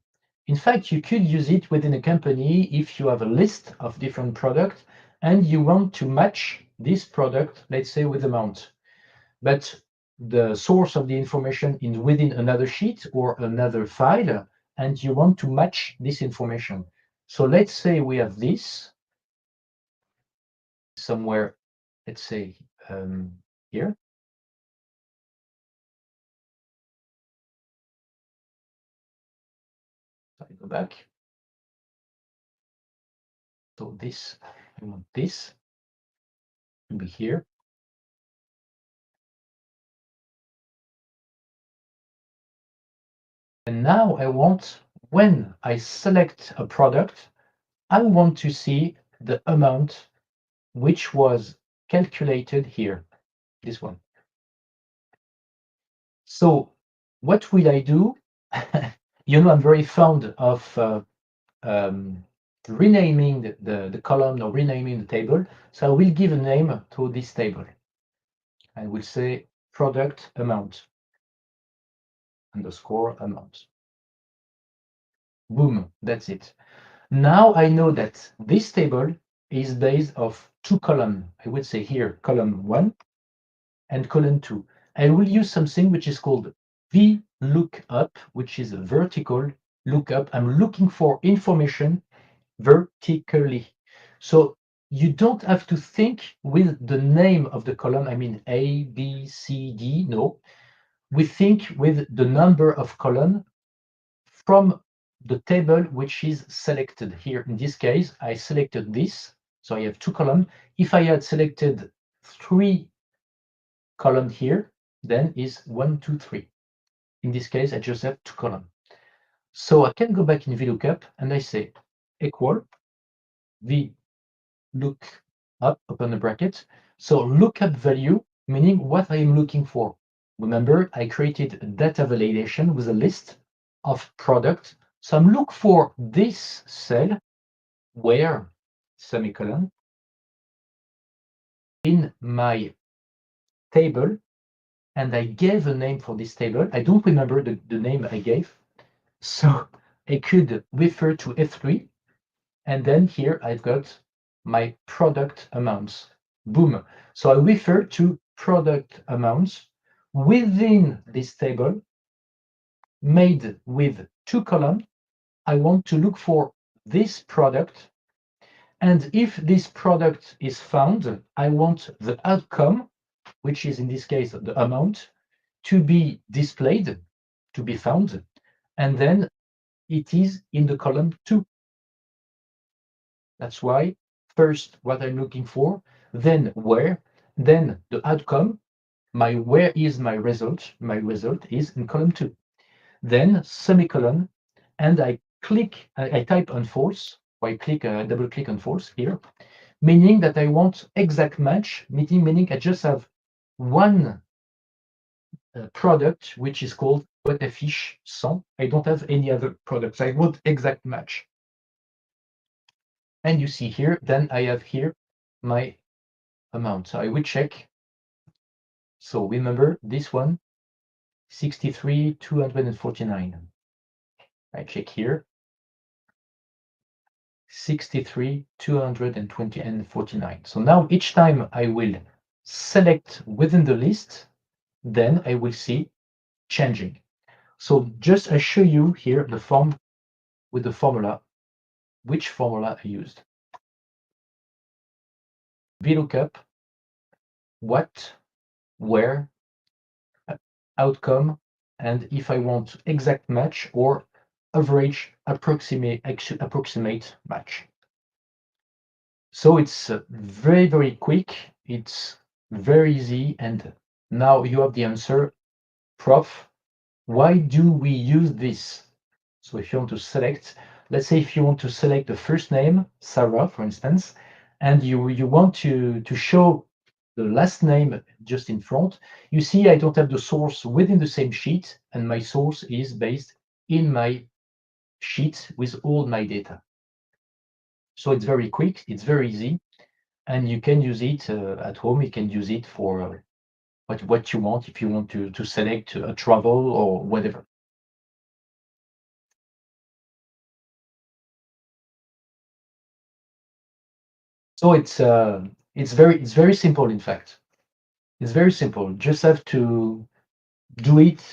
In fact, you could use it within a company if you have a list of different products and you want to match this product, let's say, with amount. But the source of the information is within another sheet or another file, and you want to match this information. So let's say we have this somewhere, let's say here. So I go back. So this, I want this to be here. And now I want, when I select a product, I want to see the amount which was calculated here, this one. So what will I do? I'm very fond of renaming the column or renaming the table. So I will give a name to this table. I will say product amount underscore amount. Boom, that's it. Now I know that this table is based of two columns. I would say here column 1 and column 2. I will use something which is called VLOOKUP, which is a vertical lookup. I'm looking for information vertically. So you don't have to think with the name of the column. I mean A, B, C, D. No, we think with the number of column from the table which is selected here. In this case, I selected this. So I have two columns. If I had selected 3 columns here, then is 1, 2, 3. In this case, I just have 2 columns. So I can go back in VLOOKUP and I say equal VLOOKUP, open the bracket. So lookup value, meaning what I am looking for. Remember, I created a data validation with a list of products. So I'm looking for this cell where, semicolon, in my table, and I gave a name for this table. I don't remember the name I gave. So I could refer to F3, and then here I've got my product amounts. Boom. So I refer to product amounts within this table made with two columns. I want to look for this product. And if this product is found, I want the outcome, which is in this case the amount, to be displayed, to be found. And then it is in the column 2. That's why first what I'm looking for, then where, then the outcome. My where is my result? My result is in column 2. Then semicolon, and I type on false, or I double click on false here, meaning that I want exact match, meaning I just have one product which is called boîte à fiches 100. I don't have any other products. I want exact match. And you see here, then I have here my amount. So I will check. So remember this one, 63,249. I check here, 63,220 and 49. So now each time I will select within the list, then I will see changing. So just I show you here the form with the formula, which formula I used. VLOOKUP, what, where, outcome, and if I want exact match or average approximate match. So it's very, very quick. It's very easy. And now you have the answer. Prof, why do we use this? So if you want to select, let's say if you want to select the first name, Sarah, for instance, and you want to show the last name just in front, you see I don't have the source within the same sheet, and my source is based in my sheet with all my data. So it's very quick, it's very easy, and you can use it at home. You can use it for what you want, if you want to select a travel or whatever. So it's very simple. In fact, it's very simple. Just have to do it.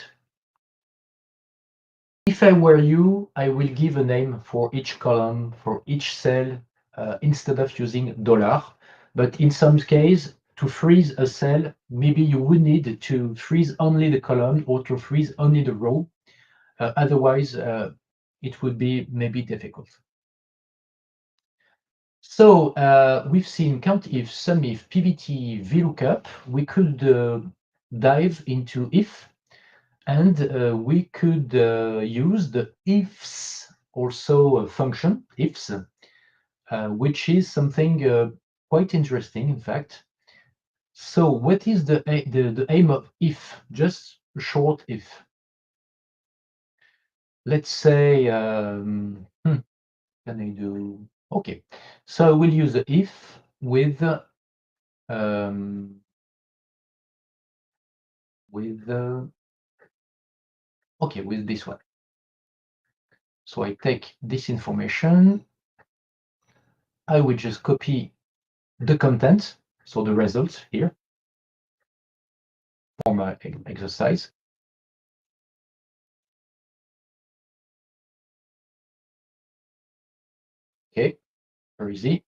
If I were you, I will give a name for each column, for each cell, instead of using dollar. But in some case, to freeze a cell, maybe you would need to freeze only the column or to freeze only the row. Otherwise, it would be maybe difficult. So we've seen COUNTIF, SUMIF, PVT, VLOOKUP. We could dive into if, and we could use the ifs also function, ifs, which is something quite interesting, in fact. So what is the aim of if? Just a short if. Let's say, can I do? Okay, so I will use the if with okay, with this one. So I take this information, I will just copy the content, so the results here for my exercise. Okay, very easy.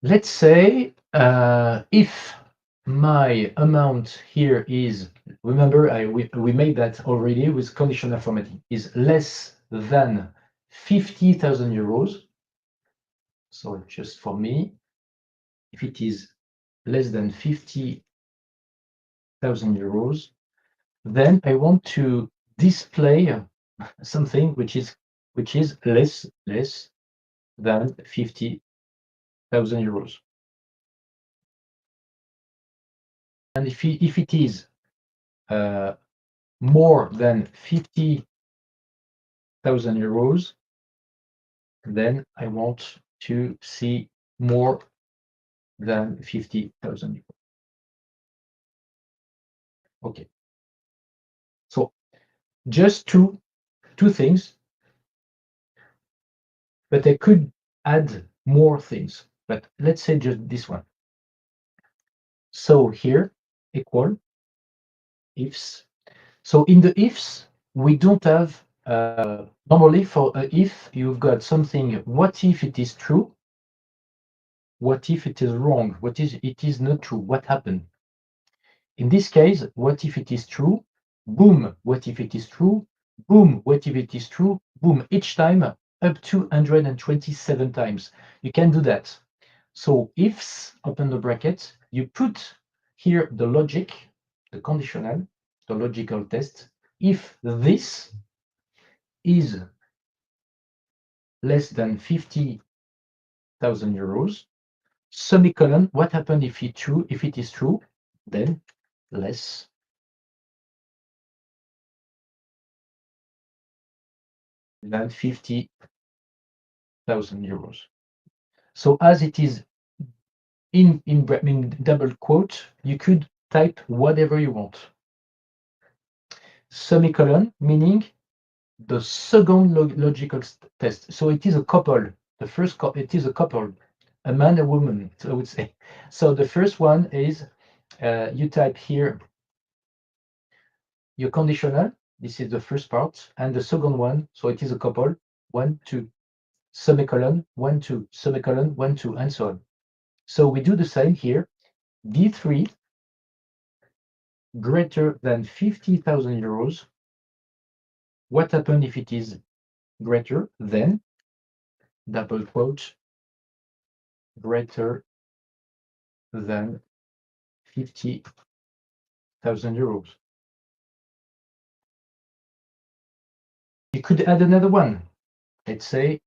Let's say if my amount here is, remember we made that already with conditional formatting, is less than 50,000 euros. So just for me, if it is less than 50,000 euros, then I want to display something which is less than 50,000 euros. And if it is more than 50,000 euros, then I want to see more than 50,000 euros. Okay. So just two things, but I could add more things. But let's say just this one. So here, equal ifs. So in the ifs, we don't have Normally for if you've got something, what if it is true? What if it is wrong? What is it is not true? What happened? In this case, what if it is true? Boom, what if it is true? Boom, what if it is true? Boom, each time up to 127 times. You can do that. So ifs, open the bracket, you put here the logic, the conditional, the logical test. If this is less than 50,000 euros, semicolon, what happened if it true? If it is true, then less than 50,000 euros. So as it is in double quote, you could type whatever you want. Semicolon, meaning the second logical test. So it is a couple. The first, it is a couple, a man, a woman, I would say. So the first one is you type here your conditional. This is the first part, and the second one. So it is a couple. 1, 2, semicolon, 1, 2, semicolon, 1, 2, and so on. So we do the same here. D3 greater than 50,000 euros. What happens if it is greater than, double quote, greater than 50,000 euros? You could add another one. Let's say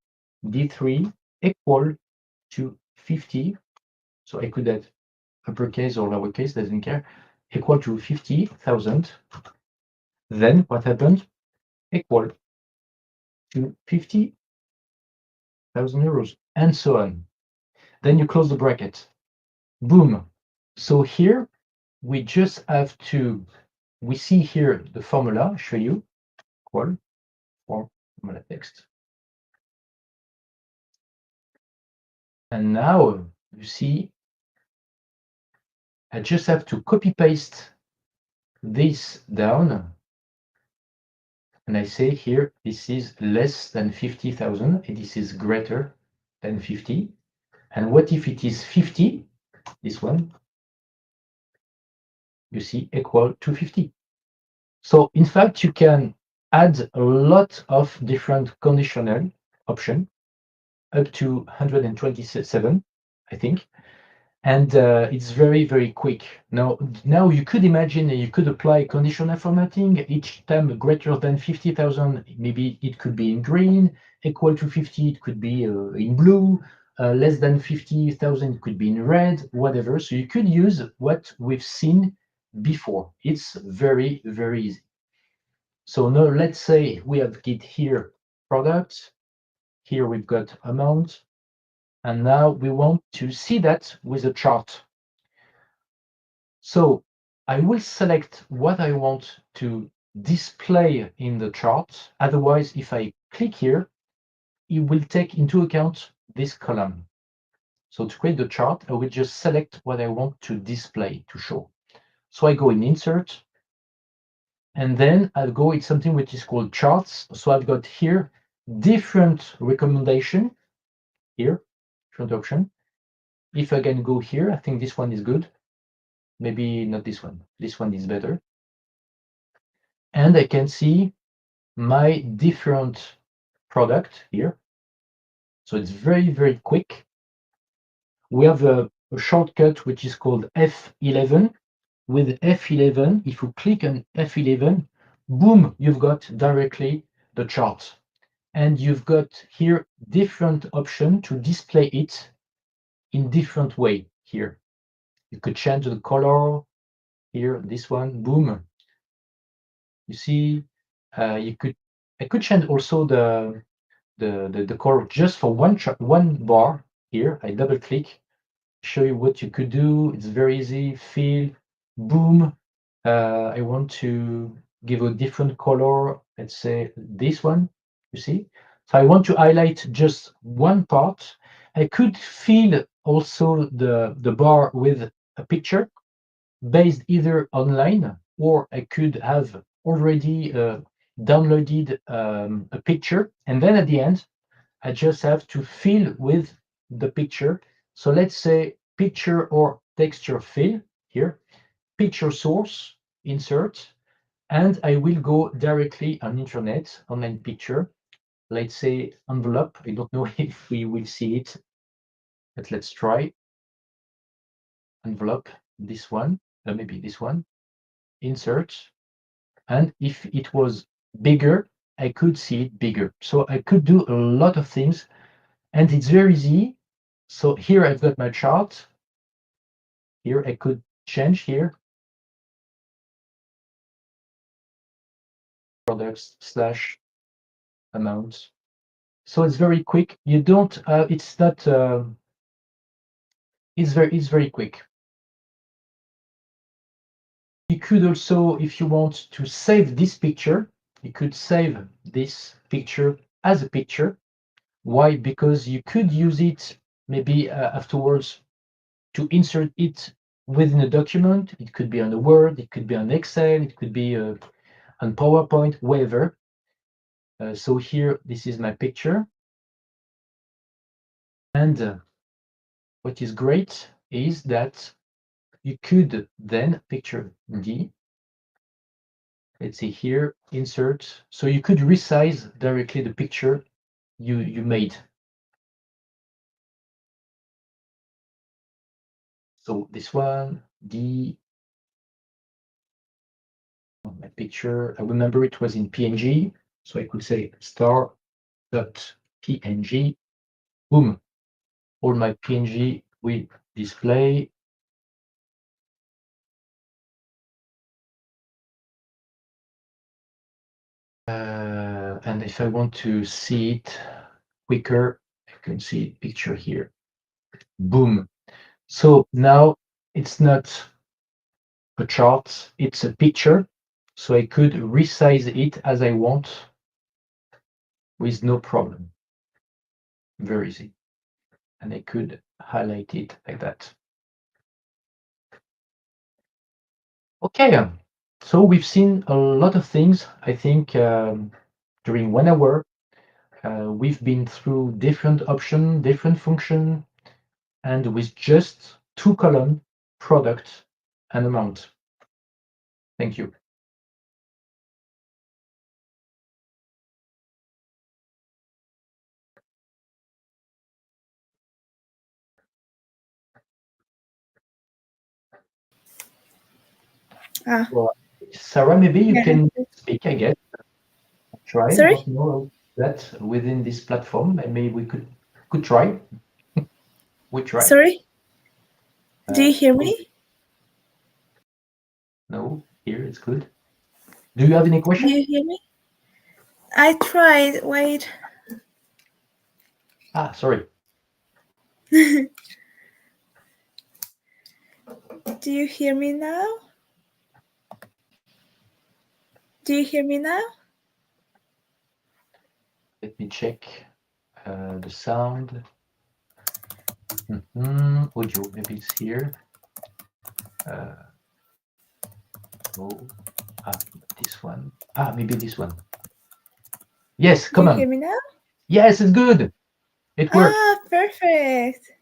D3 equal to 50. So I could add uppercase or lowercase, doesn't care, equal to 50,000. Then what happened? Equal to 50,000 euros, and so on. Then you close the bracket. Boom. So here we just have to, we see here the formula, show you, equal formula text. And now you see, I just have to copy paste this down. And I say here, this is less than 50,000, and this is greater than 50. And what if it is 50? This one, you see, equal to 50. So in fact, you can add a lot of different conditional options, up to 127, I think. And it's very, very quick. Now you could imagine you could apply conditional formatting each time greater than 50,000. Maybe it could be in green, equal to 50, it could be in blue, less than 50,000, it could be in red, whatever. So you could use what we've seen before. It's very, very easy. So now let's say we have get here product, here we've got amount, and now we want to see that with a chart. So I will select what I want to display in the chart. Otherwise, if I click here, it will take into account this column. So to create the chart, I will just select what I want to display, to show. So I go in Insert, and then I'll go in something which is called Charts. So I've got here different recommendation here, different option. If I can go here, I think this one is good. Maybe not this one. This one is better. And I can see my different product here. So it's very, very quick. We have a shortcut which is called F11. With F11, if you click on F11, boom, you've got directly the chart. And you've got here different options to display it in different way here. You could change the color here, this one, boom. You see, I could change also the color just for one bar here. I double click, show you what you could do. It's very easy. Fill, boom. I want to give a different color. Let's say this one. You see. So I want to highlight just one part. I could fill also the bar with a picture based either online, or I could have already downloaded a picture, and then at the end, I just have to fill with the picture. So let's say picture or texture fill here, picture source, insert, and I will go directly on internet, online picture. Let's say envelope. I don't know if we will see it, but let's try envelope, this one, maybe this one, insert. And if it was bigger, I could see it bigger. So I could do a lot of things, and it's very easy. So here I've got my chart. Here I could change here products slash amount. So it's very quick. You don't. It's not. It's very quick. You could also, if you want to save this picture, you could save this picture as a picture. Why? Because you could use it maybe afterwards to insert it within a document. It could be on a Word, it could be on Excel, it could be on PowerPoint, wherever. So here, this is my picture. And what is great is that you could then picture D. Let's see here, insert. So you could resize directly the picture you made. So this one, D, my picture. I remember it was in PNG, so I could say star.png. Boom, all my PNG will display. And if I want to see it quicker, I can see picture here. Boom. So now it's not a chart, it's a picture. So I could resize it as I want with no problem. Very easy. And I could highlight it like that. Okay, so we've seen a lot of things, I think, during 1 hour. We've been through different options, different function, and with just 2 columns, product and amount. Thank you. Well, Sarah, maybe you Yeah. can speak, I guess. Try. I Sorry? don't know that within this platform. Maybe we could try. We try. Sorry? Do you hear Could me? be. No, here it's good. Do you have any Do question? you hear me? I tried. Wait. Ah, sorry. Do you hear me now? Do you hear me now? Let me check the sound. Audio, maybe it's here. Oh, this one. Maybe this one. Yes, Do come you hear on. me now? Yes, it's good. It works. Perfect.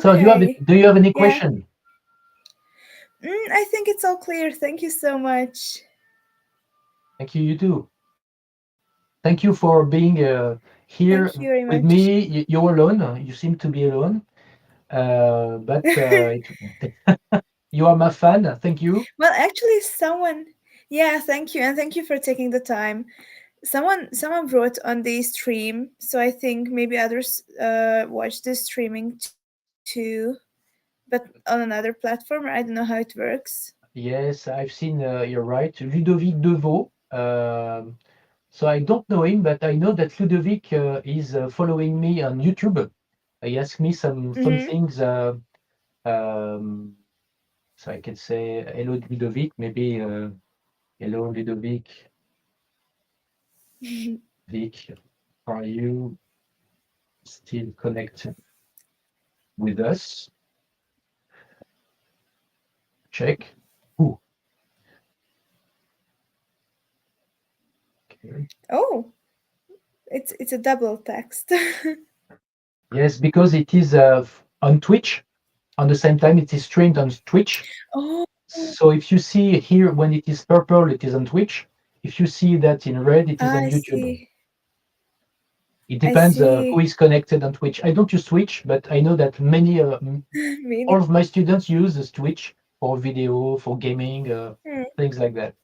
So Okay. do you have any Yeah. question? I think it's all clear. Thank you so much. Thank you, you too. Thank you for being here Thank you very with much. me. You're alone. You seem to be alone. But you are my fan. Thank you. Well, actually, yeah, thank you, and thank you for taking the time. Someone wrote on the stream, so I think maybe others watch the streaming too, but on another platform. I don't know how it works. Yes, I've seen, you're right. Ludovic Deveau. So I don't know him, but I know that Ludovic is following me on YouTube. He asked me some Mm-hmm. things. Um, so I can say hello, Ludovic. Maybe hello, Ludovic. Vic, are you still connected with us? Check. Ooh, Oh, it's a double text. Yes, because it is on Twitch. On the same time, it is streamed on Twitch. Oh, So if you see here when it is purple, it is on Twitch. If you see that in red, it is on I YouTube. see. It I depends who see. is connected on Twitch. I don't use Twitch, but I know that many, Me all of my students use this Twitch for video, for gaming, neither. things like that.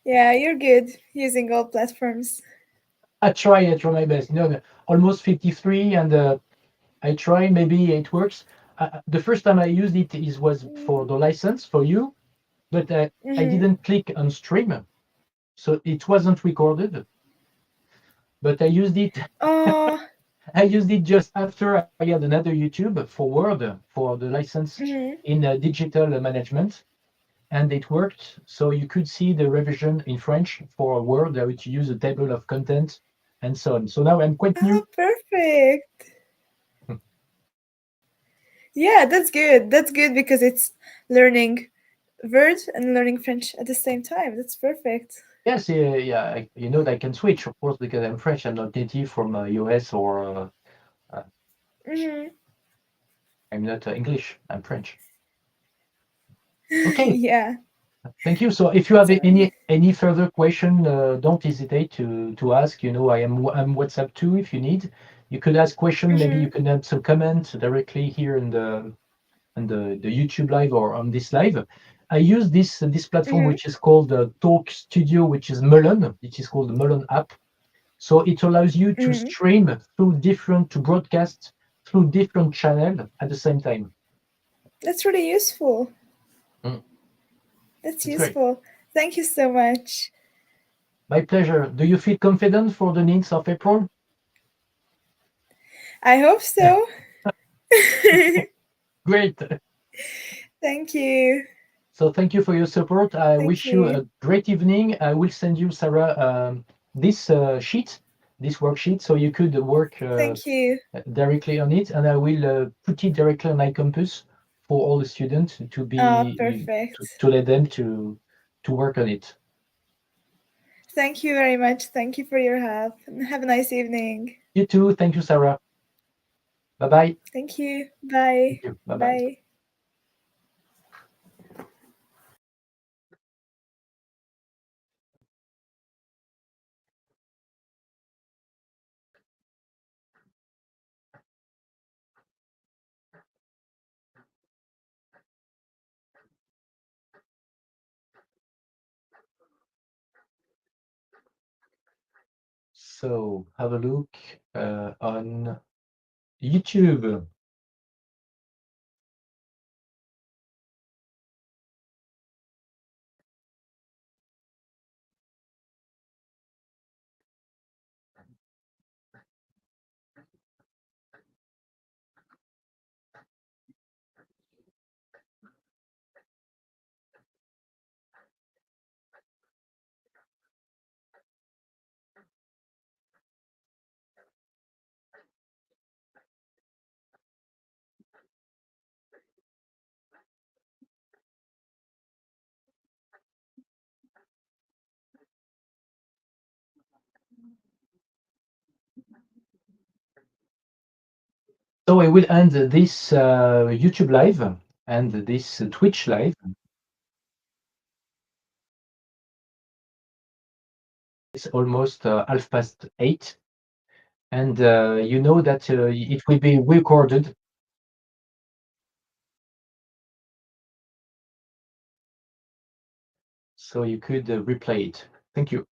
Yeah, you're good using all platforms. I try my best. Almost 53, and I try. Maybe it works. The first time I used it is was for the license for you, but I Mm-hmm. didn't click on stream, so it wasn't recorded. But I used it. Oh, I used it just after I had another YouTube for Word for the license mm-hmm. in digital management, and it worked. So you could see the revision in French for Word, how to use a table of content and so on. So now I'm quite Oh, new. perfect. Yeah, that's good. That's good because it's learning words and learning French at the same time. That's perfect. Yes, yeah, yeah. I can switch, of course, because I'm French. I'm not native from US or uh, Mm-hmm. I'm not English. I'm French. Okay, Yeah, thank you. So if you have that's amazing. any further question, don't hesitate to ask. I'm WhatsApp too if you need. You could ask question. Maybe you Mm-hmm. can add some comment directly here in the YouTube live or on this live. I use this platform Mm-hmm. which is called Talk Studio, which is Melon. It is called the Melon app. So it allows you to Mm-hmm. stream to broadcast through different channels at the same time. That's really useful. Mm, That's it's great. useful. Thank you so much. My pleasure. Do you feel confident for the needs of April? I hope so. Great. Thank you. So thank you for your support. I Thank wish you you. a great evening. I will send you, Sarah, this this worksheet, so you could work Thank you. directly on it, and I will put it directly on my campus for all the students Perfect. to let them to work on it. Thank you very much. Thank you for your help. And have a nice evening. You too. Thank you, Sarah. Bye bye. Thank you. Thank Bye. you. Bye bye. Bye. So have a look on YouTube. So I will end this YouTube live and this Twitch live. It's almost 8:30, and you know that it will be recorded, so you could replay it. Thank you.